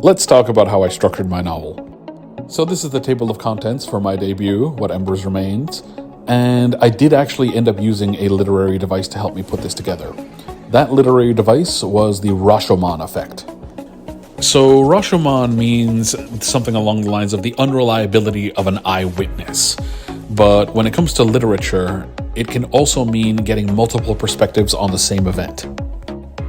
Let's talk about how I structured my novel. So this is the table of contents for my debut, What Embers Remains, and I did actually end up using a literary device to help me put this together. That literary device was the Rashomon effect. So Rashomon means something along the lines of the unreliability of an eyewitness. But when it comes to literature, it can also mean getting multiple perspectives on the same event.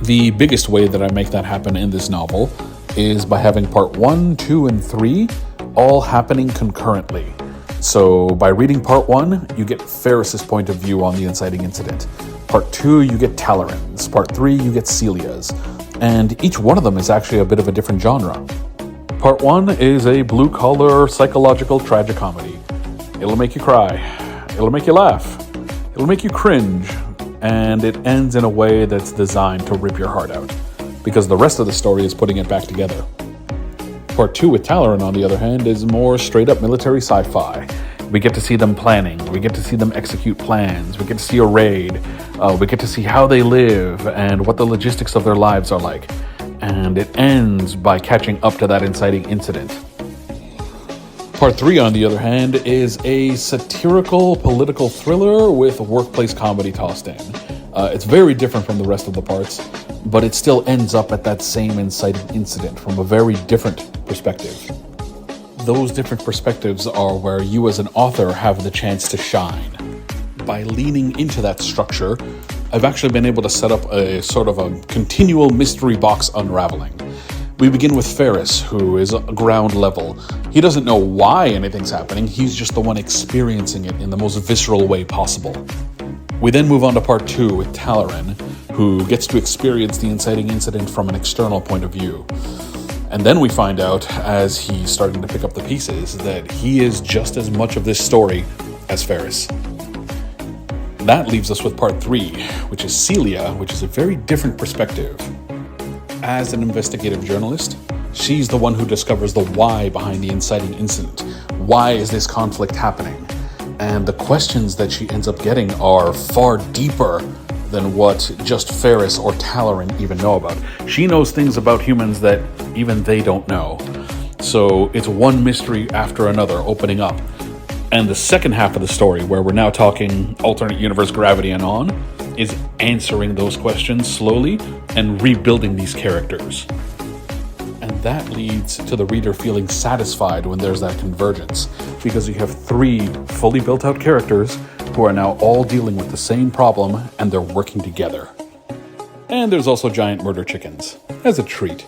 The biggest way that I make that happen in this novel is by having part 1, 2, and 3 all happening concurrently. So by reading part 1, you get Ferris's point of view on the inciting incident. Part 2, you get Talleyrand's. Part 3, you get Celia's. And each one of them is actually a bit of a different genre. Part 1 is a blue-collar psychological tragicomedy. It'll make you cry. It'll make you laugh. It'll make you cringe. And it ends in a way that's designed to rip your heart out, because the rest of the story is putting it back together. Part 2 with Talleyrand, on the other hand, is more straight-up military sci-fi. We get to see them planning. We get to see them execute plans. We get to see a raid. We get to see how they live and what the logistics of their lives are like. And it ends by catching up to that inciting incident. Part 3, on the other hand, is a satirical political thriller with workplace comedy tossed in. It's very different from the rest of the parts, but it still ends up at that same inciting incident from a very different perspective. Those different perspectives are where you as an author have the chance to shine. By leaning into that structure, I've actually been able to set up a sort of a continual mystery box unraveling. We begin with Ferris, who is ground level. He doesn't know why anything's happening, he's just the one experiencing it in the most visceral way possible. We then move on to part 2 with Talleyrand, who gets to experience the inciting incident from an external point of view. And then we find out, as he's starting to pick up the pieces, that he is just as much of this story as Ferris. That leaves us with part 3, which is Celia, which is a very different perspective. As an investigative journalist, she's the one who discovers the why behind the inciting incident. Why is this conflict happening? And the questions that she ends up getting are far deeper than what just Ferris or Talleyrand even know about. She knows things about humans that even they don't know. So it's one mystery after another opening up. And the second half of the story, where we're now talking alternate universe gravity and on, is answering those questions slowly and rebuilding these characters. And that leads to the reader feeling satisfied when there's that convergence, because you have 3 fully built out characters who are now all dealing with the same problem and they're working together. And there's also giant murder chickens, as a treat.